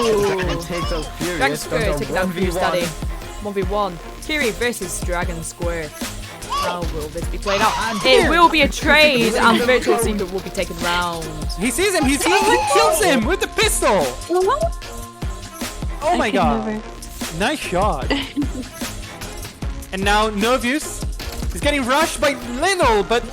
Dragon takes out Furious. Dragon Square taking down Furious 1v1. Daddy. 1v1. Kiri versus Dragon Square. How will this be played out? It will be a trade, and Virtual Secret will be taken round. He sees him. He kills him with the pistol. Oh my god. Nice shot. And now Novius is getting rushed by Little, but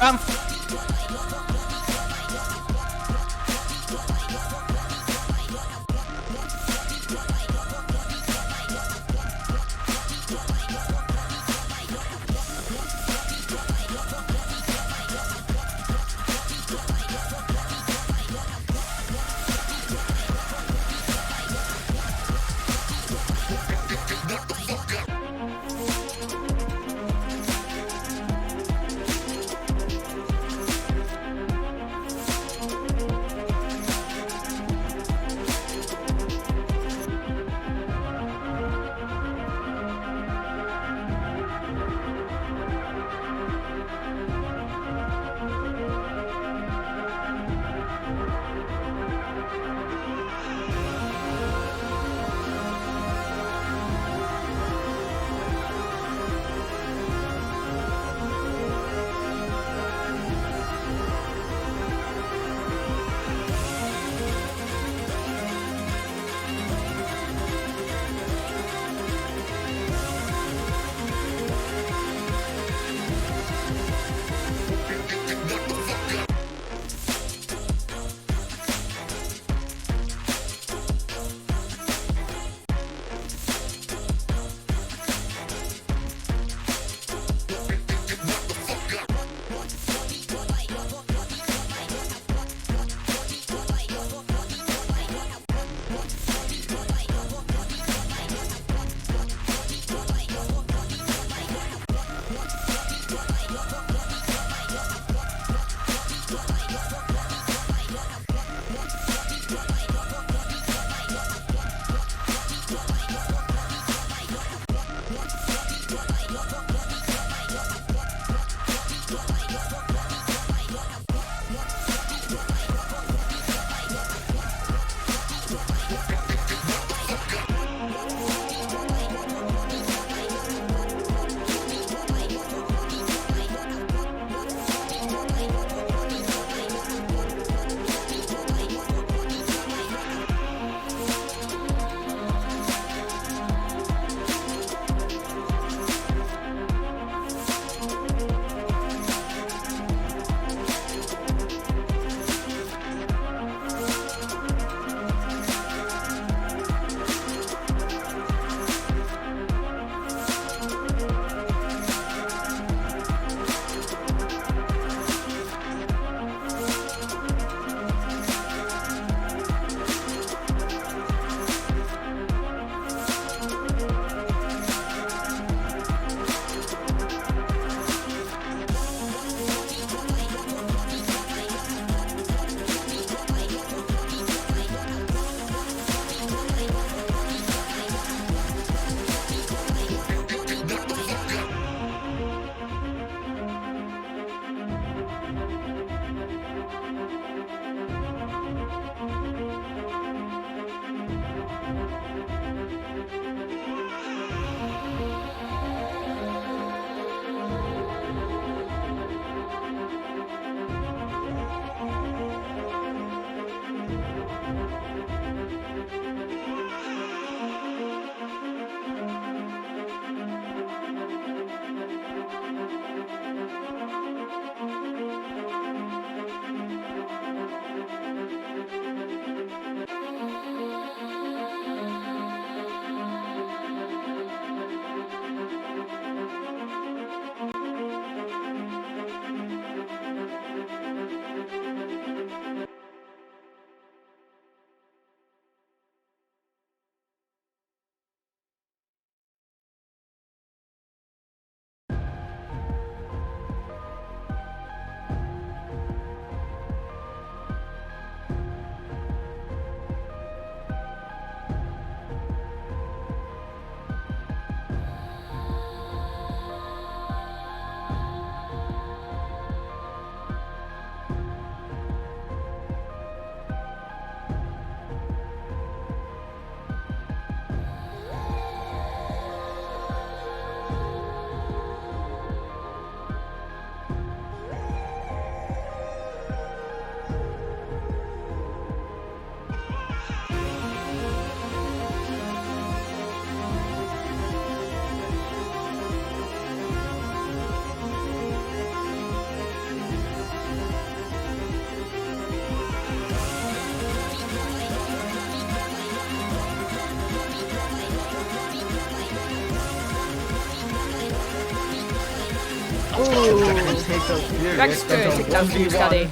Take those fury. Dragon Square took down 1v1. Study.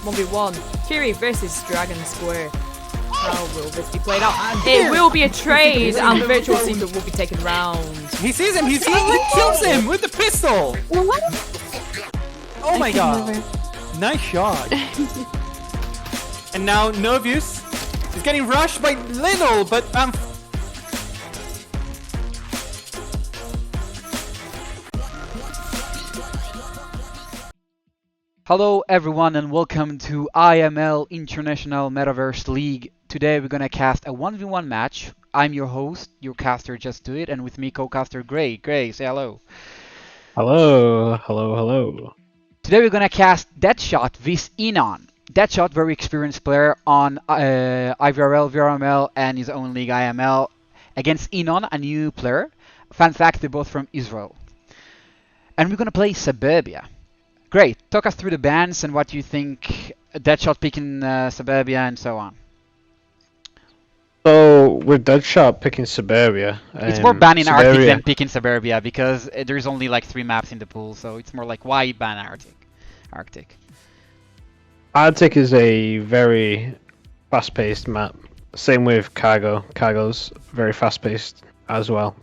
1v1. Kiri versus Dragon Square. How will this be played out? It will be a trade, and Virtual Secret will be taken round. He sees him. He kills him with the pistol. What? Oh my I god! came Nice shot. And now Novius is getting rushed by Little, but Hello everyone and welcome to IML International Metaverse League. Today we're gonna cast a 1v1 match. I'm your host, your caster Just Do It, and with me co-caster Gray. Gray, say hello. Hello. Today we're gonna cast D3adShot vs Inon. D3adShot, very experienced player on IVRL, VRML, and his own league IML, against Inon, a new player. Fun fact, they're both from Israel. And we're gonna play Suburbia. Great. Talk us through the bans and what you think D3adShot picking Suburbia and so on. So with D3adShot picking Suburbia, It's more banning Arctic Suburbia, than picking Suburbia because there's only like 3 maps in the pool, so it's more like why ban Arctic. Arctic is a very fast-paced map. Same with Cargo. Cargo's very fast-paced as well.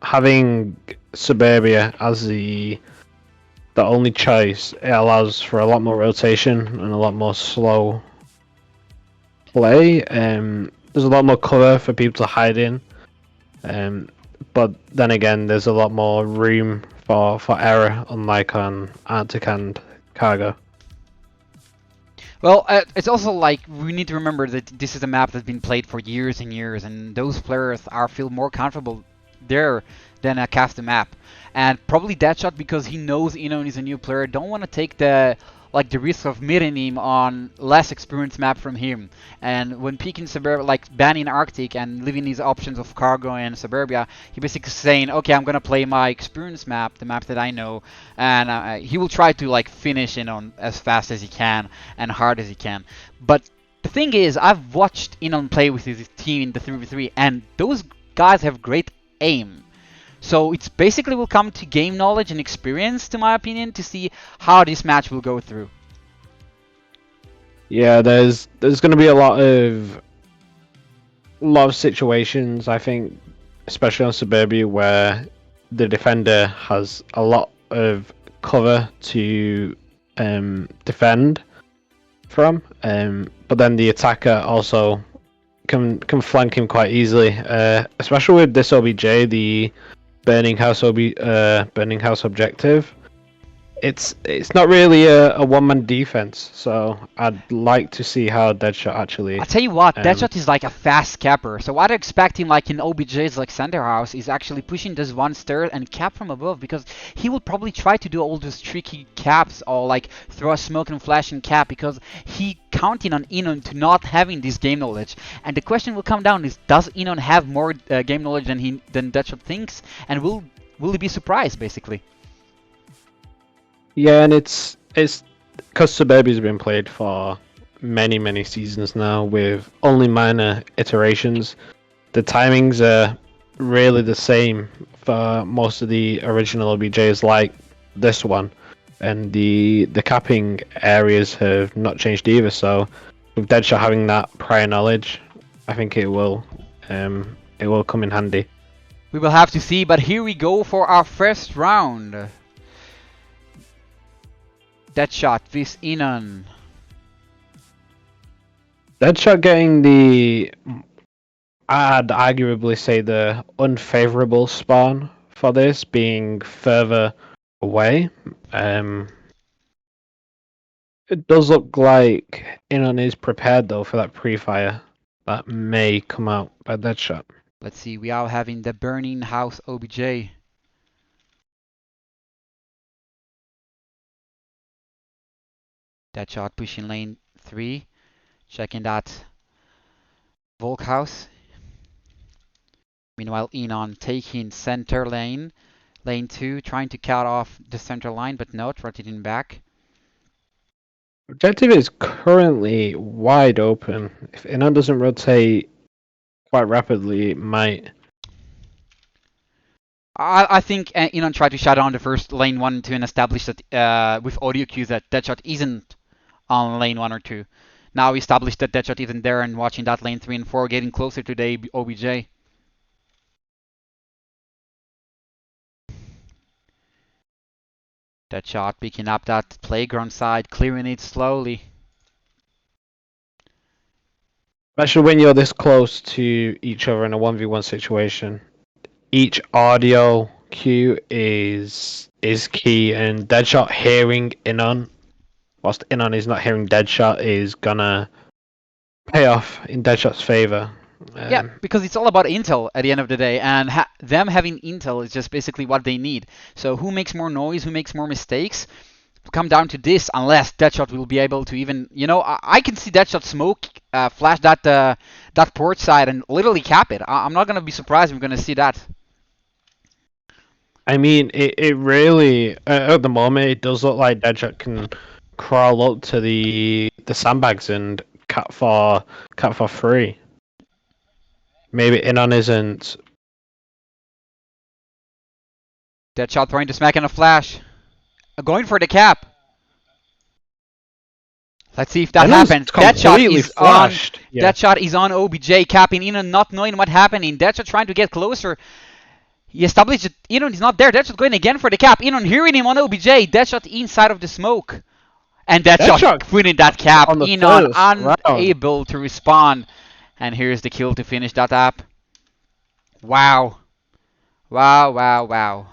Having Suburbia as the only choice, it allows for a lot more rotation and a lot more slow play. There's a lot more cover for people to hide in, but then again, there's a lot more room for error, unlike on Arctic and Cargo. Well, it's also like we need to remember that this is a map that's been played for years and years, and those players feel more comfortable there than a custom map. And probably D3adShot, because he knows Inon is a new player, don't want to take the risk of meeting him on less experienced map from him. And when picking Suburbia, like banning Arctic and leaving his options of Cargo and Suburbia, he basically saying, okay, I'm gonna play my experienced map, the map that I know, and he will try to like finish Inon as fast as he can and hard as he can. But the thing is, I've watched Inon play with his team in the 3v3, and those guys have great aim. So it's basically will come to game knowledge and experience, to my opinion, to see how this match will go through. Yeah, there's going to be a lot of situations, I think, especially on Suburbia, where the defender has a lot of cover to defend from, but then the attacker also can flank him quite easily, especially with this OBJ, the Burning House objective. It's not really a one-man defense, so I'd like to see how D3adShot actually. I'll tell you what, D3adShot is like a fast capper, so what I expect him like in OBJ's like center house is actually pushing this one stair and cap from above, because he will probably try to do all those tricky caps or like throw a smoke and flash and cap, because he counting on Inon to not having this game knowledge. And the question will come down is, does Inon have more game knowledge than D3adShot thinks, and will he be surprised basically? Yeah, and it's because Suburbia's been played for many seasons now with only minor iterations. The timings are really the same for most of the original OBJs, like this one, and the capping areas have not changed either. So with D3adShot having that prior knowledge, I think it will come in handy. We will have to see, but here we go for our first round. D3adShot vs Inon. D3adShot getting the, I'd arguably say, the unfavorable spawn for this, being further away. It does look like Inon is prepared though for that pre-fire that may come out by D3adShot. Let's see, we are having the Burning House OBJ. D3adShot pushing lane 3, checking that Volk house. Meanwhile, Inon taking center lane 2, trying to cut off the center line, but not rotating back. Objective is currently wide open. If Inon doesn't rotate quite rapidly, it might. I think Inon tried to shut down the first lane 1 and 2 and establish that with audio cues that D3adShot isn't on lane 1 or 2. Now we established that D3adShot isn't there and watching that lane 3 and 4 getting closer to the OBJ. D3adShot picking up that playground side, clearing it slowly. Especially when you're this close to each other in a 1v1 situation. Each audio cue is key, and D3adShot hearing Inon, whilst Inon is not hearing D3adShot, is gonna pay off in D3adShot's favor. Yeah, because it's all about intel at the end of the day, and them having intel is just basically what they need. So who makes more noise, who makes more mistakes, will come down to this, unless D3adShot will be able to even, you know, I can see D3adShot smoke, flash that port side and literally cap it. I'm not gonna be surprised if we're gonna see that. I mean, it really at the moment it does look like D3adShot can crawl up to the sandbags and cat for free. Maybe Inon isn't. D3adShot throwing the smack and a flash, going for the cap. Let's see if that Inon's happens. completely flashed. Yeah. D3adShot is on OBJ, capping Inon, not knowing what's happening. D3adShot trying to get closer. He established that Inon is not there. D3adShot going again for the cap. Inon hearing him on OBJ. D3adShot inside of the smoke. And D3adShot winning that cap. Inon unable to respond. And here's the kill to finish that up. Wow. Wow, wow, wow.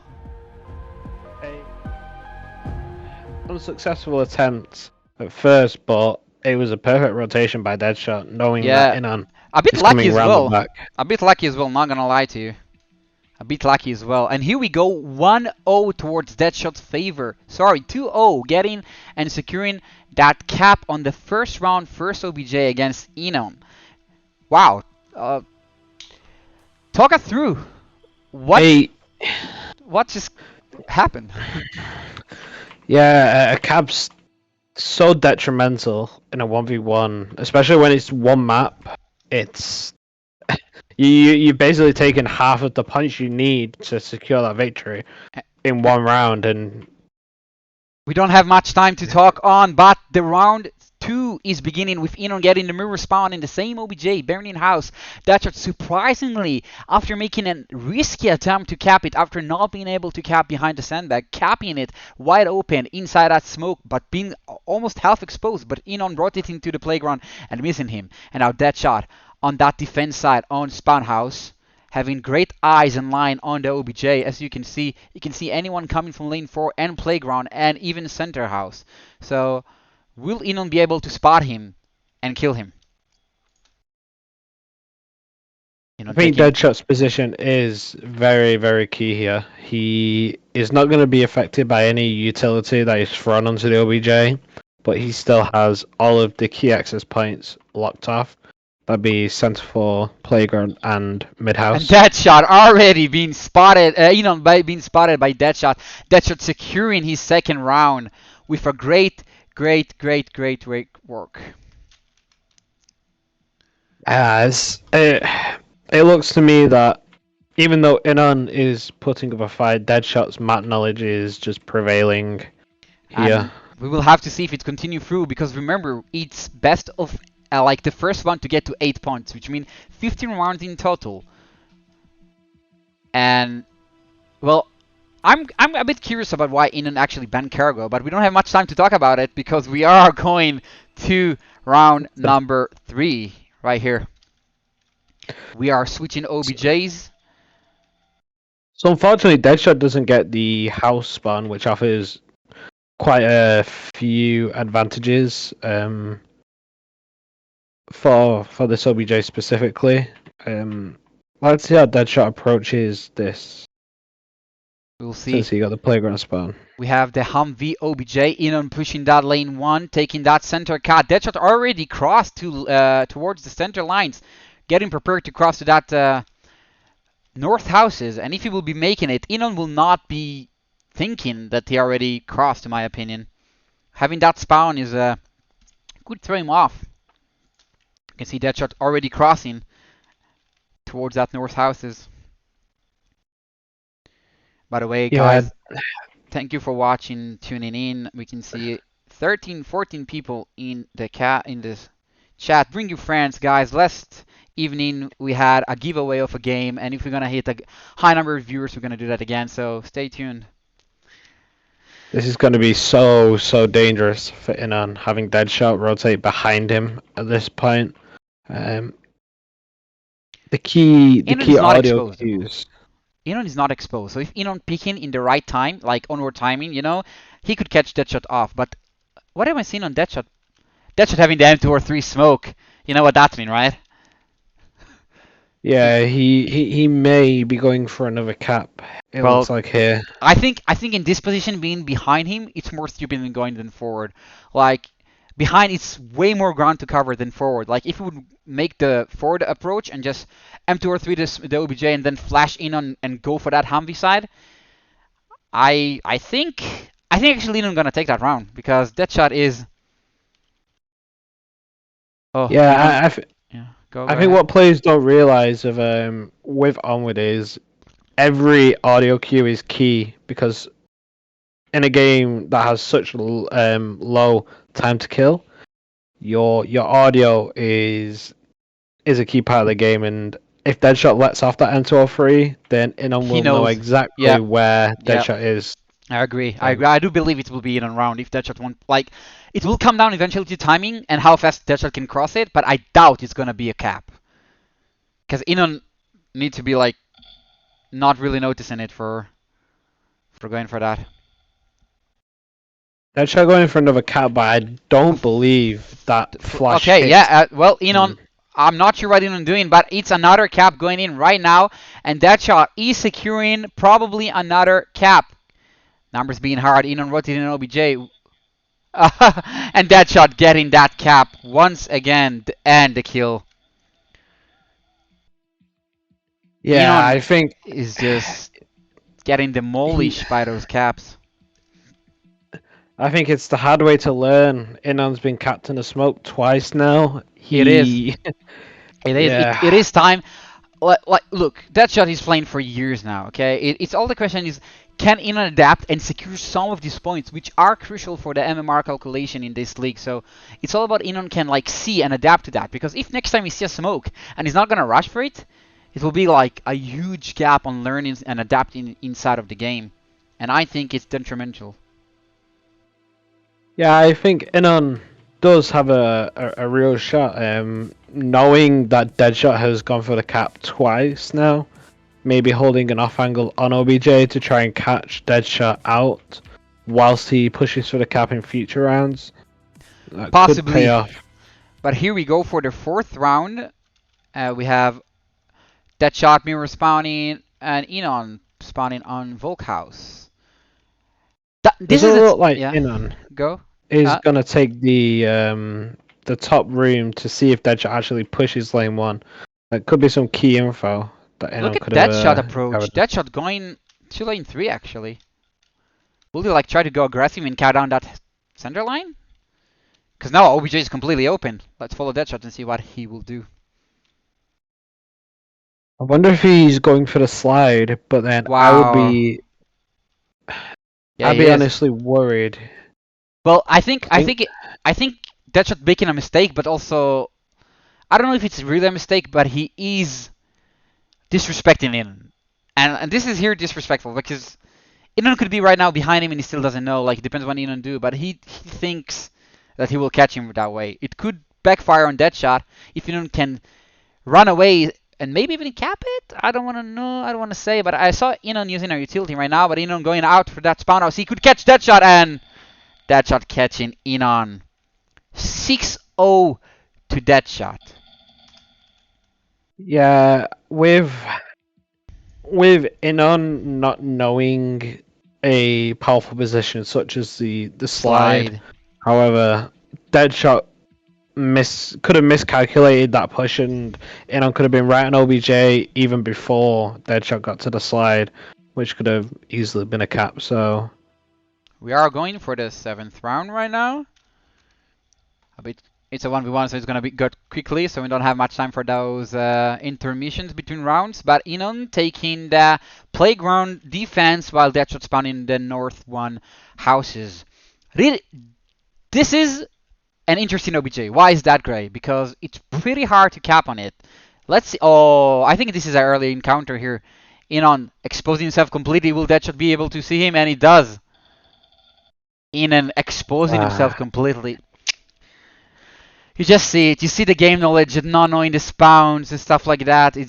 Unsuccessful attempt at first, but it was a perfect rotation by D3adShot, knowing that Inon a bit is lucky coming as round well. the back. A bit lucky as well, not gonna lie to you. A bit lucky as well. And here we go, 1-0 towards D3adShot's favor. Sorry, 2-0, getting and securing that cap on the first round, first OBJ against Inon. Wow. Talk us through what just happened. Yeah, a cap's so detrimental in a 1v1, especially when it's one map. It's you've basically taken half of the punch you need to secure that victory in one round, and we don't have much time to talk on, but the round 2 is beginning with Inon getting the mirror spawn in the same OBJ, burning house. D3adShot surprisingly, after making a risky attempt to cap it, after not being able to cap behind the sandbag, capping it wide open inside that smoke, but being almost half exposed, but Inon brought it into the playground and missing him. And now D3adShot on that defense side on spawn house, having great eyes and line on the OBJ. As you can see anyone coming from lane 4 and playground and even center house. So will Inon be able to spot him and kill him? I think D3adShot's position is very, very key here. He is not going to be affected by any utility that is thrown onto the OBJ, but he still has all of the key access points locked off. That'd be center 4, playground, and mid house. And D3adShot already being spotted. Inon being spotted by D3adShot. D3adShot securing his second round with a great work. As it looks to me that even though Inon is putting up a fight, D3adShot's map knowledge is just prevailing here. And we will have to see if it continues through, because remember, it's best of like the first one to get to 8 points, which means 15 rounds in total. And well, I'm a bit curious about why Inon actually banned Cargo, but we don't have much time to talk about it because we are going to round number 3 right here. We are switching OBJs. So unfortunately, D3adShot doesn't get the house spawn, which offers quite a few advantages for this OBJ specifically. Let's see how D3adShot approaches this. We'll see. Since he got the playground spawn. We have the Humvee OBJ, Inon pushing that lane 1, taking that center cut. D3adShot already crossed to towards the center lines, getting prepared to cross to that north houses. And if he will be making it, Inon will not be thinking that he already crossed, in my opinion. Having that spawn is could throw him off. You can see D3adShot already crossing towards that north houses. By the way, Yeah, guys, thank you for watching, tuning in. We can see 13, 14 people in the this chat. Bring your friends, guys. Last evening we had a giveaway of a game, and if we're gonna hit a high number of viewers, we're gonna do that again. So stay tuned. this is going to be so dangerous for Inon having D3adShot rotate behind him at this point. Um, the key Inon is not audio exposed. cues. Inon is not exposed. So if Inon picking in the right time, like onward timing, he could catch D3adShot off. But what have I seen on D3adShot? D3adShot having the M2 or 3 smoke. You know what that means, right? Yeah, he may be going for another cap. It Well, looks like here. I think in this position, being behind him, it's more stupid than going than forward. Like behind, it's way more ground to cover than forward. Like if you would make the forward approach and just M2 or 3 the OBJ and then flash in on and go for that Humvee side, I think actually Inon gonna take that round because D3adShot is. Oh Yeah, yeah. Go I think ahead. what players don't realize of with Onward is every audio cue is key because in a game that has such low time to kill, your audio is a key part of the game, and if D3adShot lets off that M203, then Inon He will know knows. exactly Yeah. where Yeah. D3adShot is. I agree. I do believe it will be in a round if D3adShot won't. Like, it will come down eventually to timing and how fast D3adShot can cross it, but I doubt it's gonna be a cap. Because Inon need to be like not really noticing it for going for that. D3adShot going for another cap, but I don't believe that flash. Okay, hits. yeah. Well, Inon, I'm not sure what Inon doing, but it's another cap going in right now, and D3adShot is securing probably another cap. Numbers being hard. Inon rotating an OBJ. And D3adShot getting that cap once again and the kill. Yeah, Inon I think is just getting demolished by those caps. it's the hard way to learn. Inon's been captain of smoke twice now. It is. It is. Yeah. It is time. Look, D3adShot is playing for years now. Okay, it's all the question is, can Inon adapt and secure some of these points, which are crucial for the MMR calculation in this league? So it's all about Inon can like see and adapt to that. Because if next time he sees a smoke and he's not gonna rush for it, it will be like a huge gap on learning and adapting inside of the game, and I think it's detrimental. Yeah, I think Inon does have a real shot. Knowing that D3adShot has gone for the cap twice now, maybe holding an off angle on OBJ to try and catch D3adShot out whilst he pushes for the cap in future rounds. That Possibly. could pay off. But here we go for the fourth round. We have D3adShot mirror spawning and Inon spawning on Volkhouse. This Does is it look like yeah. Inon Go. is gonna take the top room to see if D3adShot actually pushes lane one? That could be some key info that Inon Look at could have. D3adShot approach. D3adShot going to lane 3 actually. Will he like try to go aggressive and count down that center line? Because now OBJ is completely open. Let's follow D3adShot and see what he will do. I wonder if he's going for the slide, but then Wow. Yeah, I'd be honestly worried. Well, I think D3adShot making a mistake, but also I don't know if it's really a mistake, but he is disrespecting Inon. And this is here disrespectful because Inon could be right now behind him and he still doesn't know. Like, it depends what Inon do, but he thinks that he will catch him that way. It could backfire on D3adShot if Inon can run away and maybe even cap it. I don't want to know. I don't want to say, but I saw Inon using a utility right now, but Inon going out for that spawn house. He could catch D3adShot, and D3adShot catching Inon. 6-0 to D3adShot. Yeah, with Inon not knowing a powerful position such as the slide. However, D3adShot could have miscalculated that push, and Inon could have been right on OBJ even before D3adShot got to the slide, which could have easily been a cap. So we are going for the 7th round right now. It's a 1v1, so it's gonna be got quickly, so we don't have much time for those intermissions between rounds. But Inon taking the playground defense while D3adShot spawning the north one houses. Really, this is an interesting OBJ. Why is that, Gray? Because it's pretty hard to cap on it. Let's see. Oh, I think this is an early encounter here. Inon exposing himself completely. Will D3adShot be able to see him? And he does. Inon exposing himself completely. You just see it. You see the game knowledge and not knowing the spawns and stuff like that. You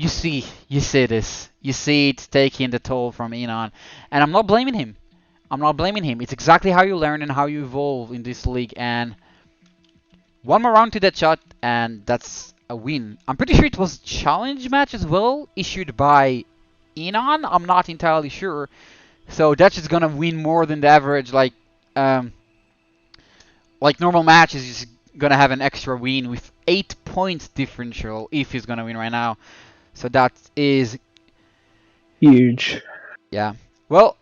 see this. You see it taking the toll from Inon. And I'm not blaming him. It's exactly how you learn and how you evolve in this league. And one more round to D3adShot, and that's a win. I'm pretty sure it was challenge match as well, issued by Inon. I'm not entirely sure. So D3adShot's gonna win more than the average, like normal matches. He's gonna have an extra win with 8 points differential if he's gonna win right now. So that is Huge. yeah. Well,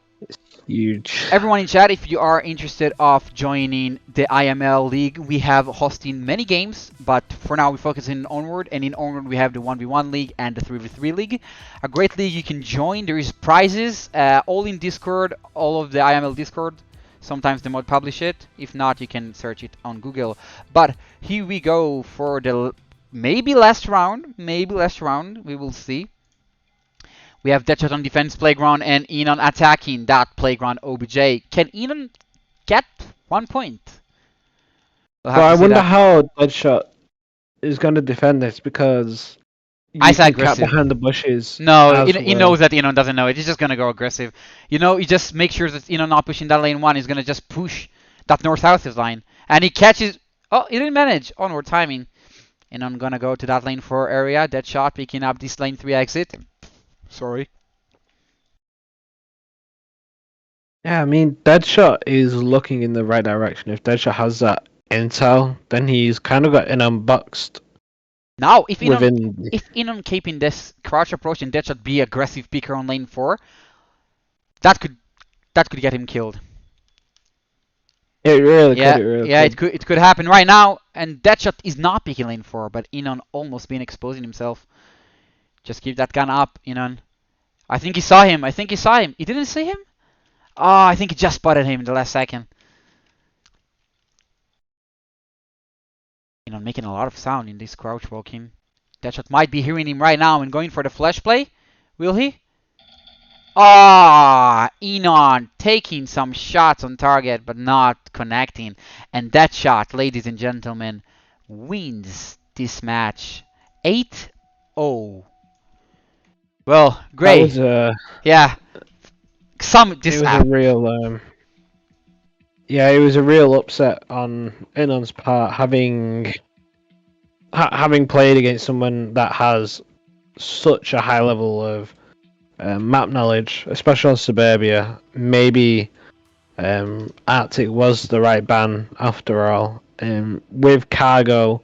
Huge. everyone in chat, if you are interested of joining the IML League, we have hosting many games, but for now we focus in Onward, and in Onward we have the 1v1 League and the 3v3 League. A great league you can join. There is prizes, all in Discord, all of the IML Discord. Sometimes the mod publish it. If not, you can search it on Google. But here we go for the maybe last round. We will see. We have D3adShot on defense playground and Inon attacking that playground OBJ. Can Inon get 1 point? We'll have But to I see wonder that. how D3adShot is going to defend this, because I said can cap aggressive. behind the bushes. No, as he well. knows that Inon doesn't know it. He's just gonna go aggressive. You know, he just makes sure that Inon not pushing that lane 1. He's gonna just push that north-south line. And he catches... Oh, he didn't manage. Onward timing. Inon gonna go to that lane 4 area. D3adShot picking up this lane 3 exit. Sorry. Yeah, I mean, D3adShot is looking in the right direction. If D3adShot has that intel, then he's kind of got an unboxed Now, if Inon, within. if Inon keeping this crouch approach and D3adShot be aggressive picker on lane 4, that could get him killed. It really Yeah, could. It really yeah, could. it could happen right now. And D3adShot is not picking lane 4, but Inon almost been exposing himself. Just keep that gun up, Inon. I think he saw him. He didn't see him? Oh, I think he just spotted him in the last second. Inon making a lot of sound in this crouch walking. D3adShot might be hearing him right now and going for the flash play. Will he? Ah, Inon taking some shots on target but not connecting. And D3adShot, ladies and gentlemen, wins this match 8-0. Well, great. That was Yeah. it was a real. Yeah, it was a real upset on Inon's part, having played against someone that has such a high level of map knowledge, especially on Suburbia. Maybe Arctic was the right ban after all. With Cargo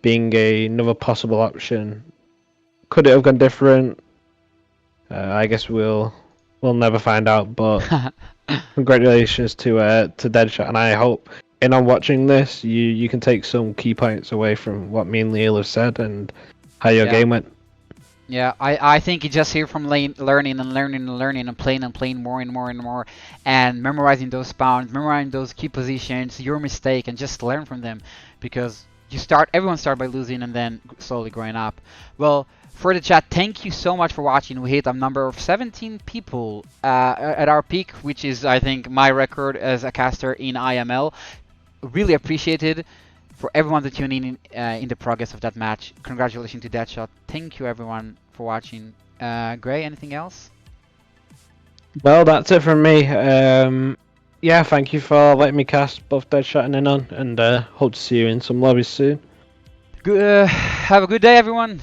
being another possible option, could it have gone different? I guess we'll never find out. But congratulations to D3adShot, and I hope Inon watching this, you can take some key points away from what me and Leal have said and how your game went. Yeah, I think you just hear from learning and playing more and more and memorizing those spawns, memorizing those key positions, your mistake, and just learn from them, because everyone start by losing and then slowly growing up. Well, for the chat, thank you so much for watching. We hit a number of 17 people at our peak, which is, I think, my record as a caster in IML. Really appreciated for everyone that tuned in the progress of that match. Congratulations to D3adShot. Thank you everyone for watching. Gray, anything else? Well, that's it from me. Yeah, thank you for letting me cast both D3adShot and Inon, and hope to see you in some lobbies soon. Have a good day, everyone.